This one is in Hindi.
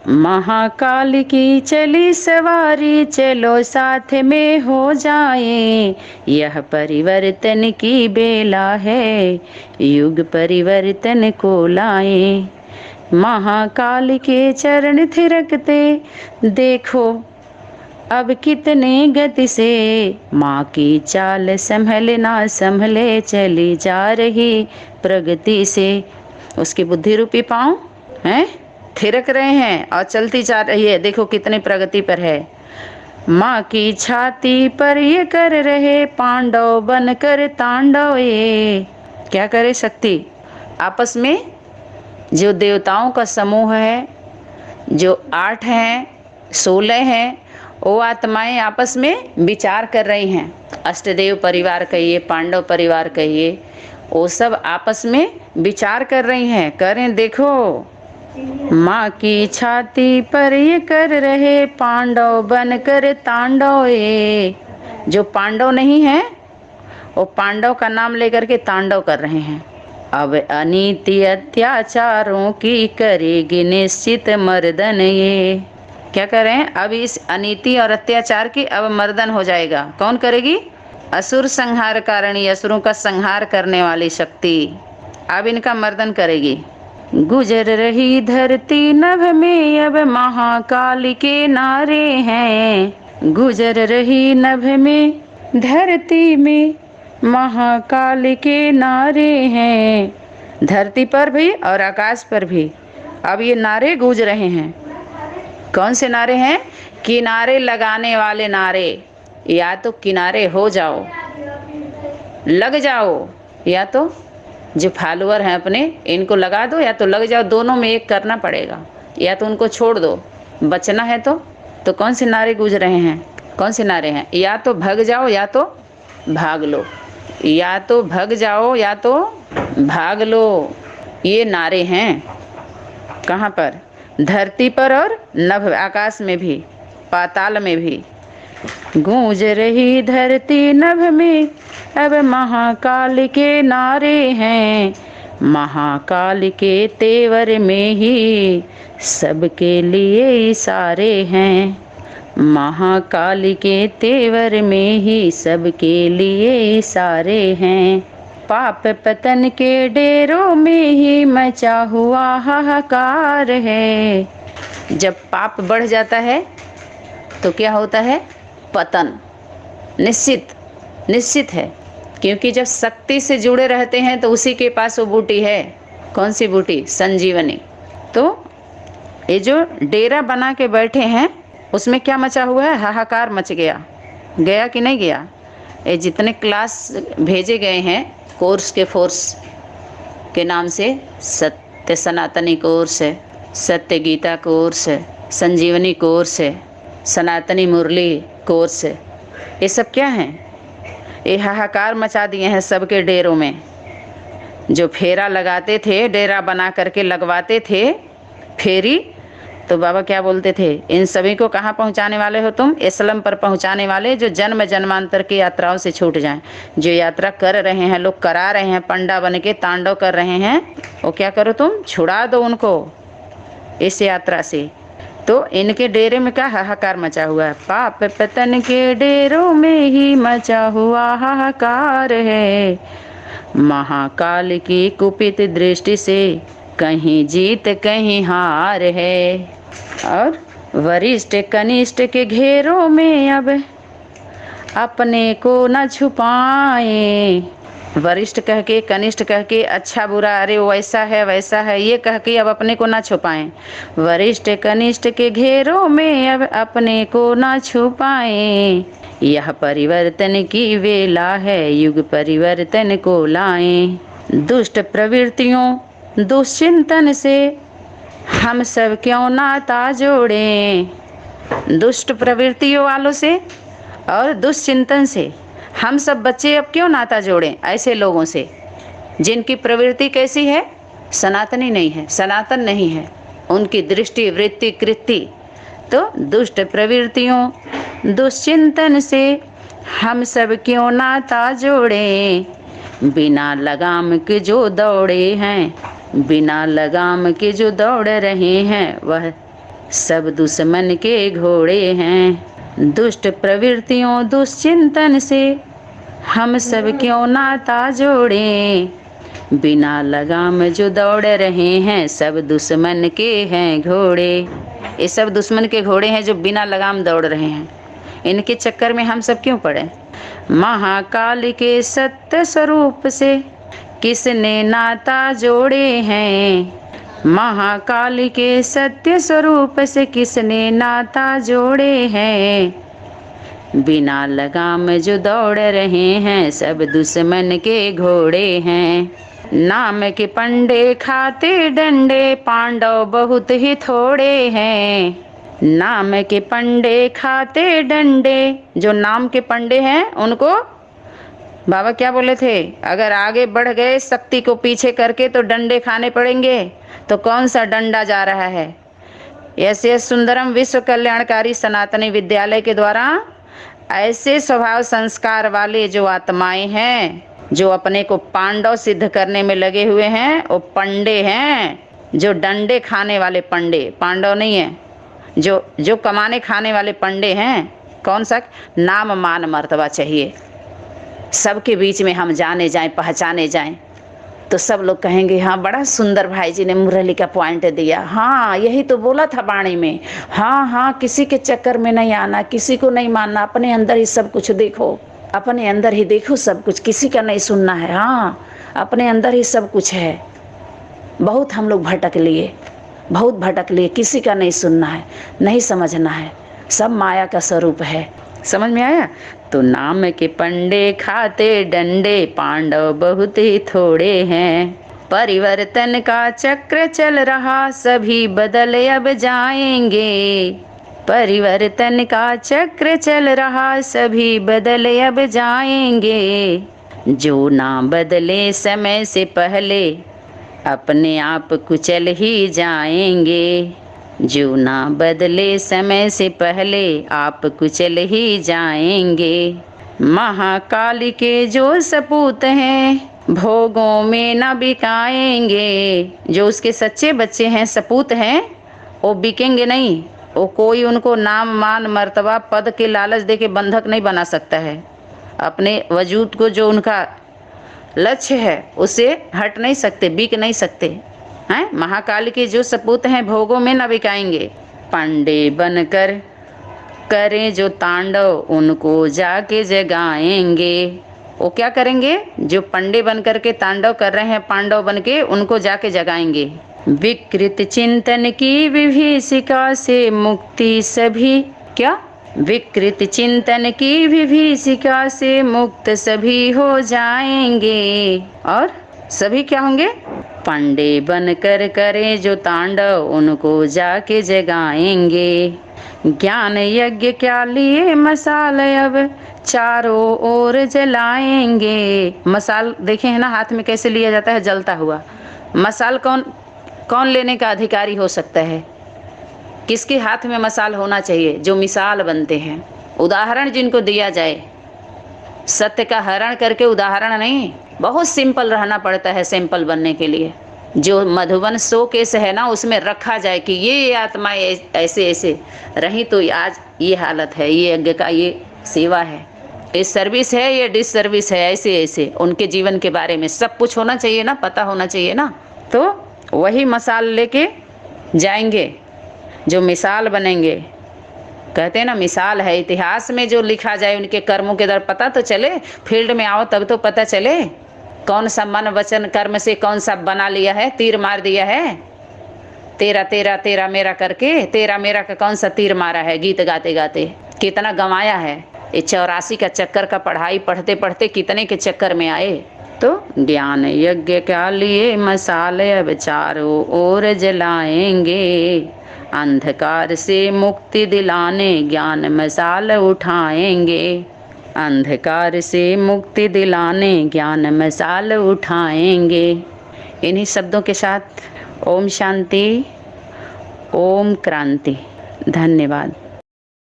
महाकाल की चली सवारी, चलो साथ में हो जाएं। यह परिवर्तन की बेला है, युग परिवर्तन को लाएं। महाकाल के चरण थिरकते, देखो अब कितने गति से। माँ की चाल संभले ना संभले, चली जा रही प्रगति से। उसकी बुद्धि रूपी पाँव हैं थिरक रहे हैं और चलती जा रही है, देखो कितने प्रगति पर है। माँ की छाती पर ये कर रहे, पांडव बनकर तांडव ये। क्या करे शक्ति? आपस में जो देवताओं का समूह है, जो 8 हैं 16 हैं, वो आत्माएं आपस में विचार कर रही हैं। अष्टदेव परिवार कहिए, पांडव परिवार कहिए, वो सब आपस में विचार कर रही हैं। करें देखो, माँ की छाती पर ये कर रहे, पांडव बनकर तांडव ये। जो पांडव नहीं है वो पांडव का नाम लेकर के तांडव कर रहे हैं। अब अनीति अत्याचारों की करेगी निश्चित मर्दन ये। क्या कर रहे हैं? अब इस अनीति और अत्याचार की अब मर्दन हो जाएगा। कौन करेगी? असुर संहार कारिणी, असुरों का संहार करने वाली शक्ति अब इनका मर्दन करेगी। गुजर रही धरती नभ में, अब महाकाल के नारे हैं। गुजर रही नभ में धरती में, महाकाल के नारे हैं। धरती पर भी और आकाश पर भी अब ये नारे गूंज रहे हैं। कौन से नारे हैं? किनारे लगाने वाले नारे। या तो किनारे हो जाओ, लग जाओ, या तो जो फॉलोअर हैं अपने इनको लगा दो, या तो लग जाओ। दोनों में एक करना पड़ेगा, या तो उनको छोड़ दो। बचना है तो कौन से नारे गूंज रहे हैं? कौन से नारे हैं? या तो भग जाओ या तो भाग लो, या तो भग जाओ या तो भाग लो। ये नारे हैं। कहाँ पर? धरती पर और नभ आकाश में भी, पाताल में भी। गूंज रही धरती नभ में, अब महाकाल के नारे हैं। महाकाल के तेवर में ही सबके लिए इशारे हैं। महाकाल के तेवर में ही सबके लिए इशारे हैं। पाप पतन के डेरों में ही मचा हुआ हाहाकार है। जब पाप बढ़ जाता है तो क्या होता है? पतन निश्चित है। क्योंकि जब शक्ति से जुड़े रहते हैं तो उसी के पास वो बूटी है। कौन सी बूटी? संजीवनी। तो ये जो डेरा बना के बैठे हैं उसमें क्या मचा हुआ है? हाहाकार मच गया। गया कि नहीं गया? ये जितने क्लास भेजे गए हैं कोर्स के, फोर्स के नाम से, सत्य सनातनी कोर्स है, सत्य गीता कोर्स है, संजीवनी कोर्स है, सनातनी मुरली कोर्स है, ये सब क्या है? ये हाहाकार मचा दिए हैं सबके डेरों में। जो फेरा लगाते थे, डेरा बना करके लगवाते थे फेरी, तो बाबा क्या बोलते थे? इन सभी को कहाँ पहुँचाने वाले हो तुम? एसलम पर पहुँचाने वाले, जो जन्म जन्मांतर की यात्राओं से छूट जाएं। जो यात्रा कर रहे हैं लोग, करा रहे हैं, पंडा बन के तांडव कर रहे हैं, वो क्या करो तुम? छुड़ा दो उनको इस यात्रा से। तो इनके डेरे में क्या हाहाकार मचा हुआ है? पाप पतन के डेरों में ही मचा हुआ हाहाकार है। महाकाल की कुपित दृष्टि से कहीं जीत कहीं हार है। और वरिष्ठ कनिष्ठ के घेरों में अब अपने को न छुपाए। वरिष्ठ कह के, कनिष्ठ कह के, अच्छा बुरा, अरे वैसा है वैसा है, ये कह के अब अपने को ना छुपाएं। वरिष्ठ कनिष्ठ के घेरों में अब अपने को ना छुपाएं। यह परिवर्तन की वेला है, युग परिवर्तन को लाएं। दुष्ट प्रवृत्तियों दुश्चिंतन से हम सब क्यों नाता जोड़ें। दुष्ट प्रवृत्तियों वालों से और दुश्चिंतन से हम सब बच्चे अब क्यों नाता जोड़ें ऐसे लोगों से जिनकी प्रवृत्ति कैसी है? सनातनी नहीं है, सनातन नहीं है उनकी दृष्टि, वृत्ति, कृति। तो दुष्ट प्रवृत्तियों दुश्चिंतन से हम सब क्यों नाता जोड़ें। बिना लगाम के जो दौड़े हैं, बिना लगाम के जो दौड़ रहे हैं, वह सब दुश्मन के घोड़े हैं। दुष्ट प्रवृत्तियों दुश्चिंतन से हम सब क्यों नाता जोड़ें। बिना लगाम जो दौड़ रहे हैं सब दुश्मन के हैं घोड़े। ये सब दुश्मन के घोड़े हैं जो बिना लगाम दौड़ रहे हैं, इनके चक्कर में हम सब क्यों पड़े। महाकाल के सत्य स्वरूप से किसने नाता जोड़े हैं। महाकाल के सत्य स्वरूप से किसने नाता जोड़े हैं। बिना लगाम जो दौड़ रहे हैं सब दुश्मन के घोड़े हैं। नाम के पंडे खाते डंडे पांडव बहुत ही थोड़े हैं। नाम के पंडे खाते डंडे, जो नाम के पंडे हैं उनको बाबा क्या बोले थे, अगर आगे बढ़ गए शक्ति को पीछे करके तो डंडे खाने पड़ेंगे। तो कौन सा डंडा जा रहा है। ऐसे सुंदरम विश्व कल्याणकारी सनातनी विद्यालय के द्वारा ऐसे स्वभाव संस्कार वाले जो आत्माएं हैं, जो अपने को पांडव सिद्ध करने में लगे हुए हैं, वो पंडे हैं। जो डंडे खाने वाले पंडे, पांडव नहीं है, जो कमाने खाने वाले पंडे हैं। कौन सा, नाम मान मर्तबा चाहिए, सबके बीच में हम जाने जाएं, पहचाने जाएं, तो सब लोग कहेंगे हाँ बड़ा सुंदर भाई जी ने मुरली का पॉइंट दिया। हाँ यही तो बोला था वाणी में। हाँ हाँ, किसी के चक्कर में नहीं आना, किसी को नहीं मानना, अपने अंदर ही सब कुछ देखो, अपने अंदर ही देखो सब कुछ, किसी का नहीं सुनना है। हाँ अपने अंदर ही सब कुछ है। बहुत हम लोग भटक लिए, बहुत भटक लिए, किसी का नहीं सुनना है, नहीं समझना है, सब माया का स्वरूप है। समझ में आया। तो नाम के पंडे खाते डंडे पांडव बहुत ही थोड़े हैं। परिवर्तन का चक्र चल रहा सभी बदल अब जाएंगे। परिवर्तन का चक्र चल रहा सभी बदल अब जाएंगे। जो ना बदले समय से पहले अपने आप कुचल ही जाएंगे। जो ना बदले समय से पहले आप कुचल ही जाएंगे। महाकाल के जो सपूत हैं भोगों में न बिकाएंगे। जो उसके सच्चे बच्चे हैं, सपूत हैं, वो बिकेंगे नहीं। वो कोई उनको नाम मान मर्तबा पद के लालच दे के बंधक नहीं बना सकता है। अपने वजूद को जो उनका लक्ष्य है उसे हट नहीं सकते, बिक नहीं सकते हैं। महाकाल के जो सपूत हैं भोगों में न बिकाएंगे। पंडे बनकर करें जो तांडव उनको जाके जगाएंगे। वो क्या करेंगे, जो पंडे बनकर के तांडव कर रहे हैं पांडव बन के, उनको जाके जगाएंगे। विकृत चिंतन की विभीषिका से मुक्ति सभी, क्या, विकृत चिंतन की विभीषिका से मुक्त सभी हो जाएंगे। और सभी क्या होंगे, पंडे बनकर करें जो तांडव उनको जाके जगाएंगे। ज्ञान यज्ञ क्या लिए मसाल अब चारों ओर जलाएंगे। मसाल देखे हैं ना हाथ में कैसे लिया जाता है, जलता हुआ। मसाल कौन कौन लेने का अधिकारी हो सकता है, किसके हाथ में मसाल होना चाहिए, जो मिसाल बनते हैं। उदाहरण जिनको दिया जाए, सत्य का हरण करके उदाहरण नहीं, बहुत सिंपल रहना पड़ता है सैंपल बनने के लिए। जो मधुबन शोकेस है ना, उसमें रखा जाए कि ये आत्माएं ऐसे ऐसे रही तो आज ये हालत है, ये यज्ञ का ये सेवा है, ये सर्विस है, ये डिस सर्विस है, ऐसे ऐसे उनके जीवन के बारे में सब कुछ होना चाहिए ना, पता होना चाहिए ना। तो वही मसाल लेके जाएंगे जो मिसाल बनेंगे। कहते हैं ना मिसाल है, इतिहास में जो लिखा जाए उनके कर्मों के दर पता तो चले। फील्ड में आओ तब तो पता चले कौन सा मन वचन कर्म से कौन सा बना लिया है, तीर मार दिया है। तेरा तेरा तेरा मेरा करके तेरा मेरा का कौन सा तीर मारा है, गीत गाते गाते कितना गंवाया है। ये 84 का चक्कर का पढ़ाई पढ़ते पढ़ते कितने के चक्कर में आए। तो ज्ञान यज्ञ क्या लिए मसाल अब चारों ओर जलाएंगे। अंधकार से मुक्ति दिलाने ज्ञान मसाल उठाएंगे। अंधकार से मुक्ति दिलाने ज्ञान मसाल उठाएंगे। इन्हीं शब्दों के साथ ओम शांति, ओम क्रांति। धन्यवाद।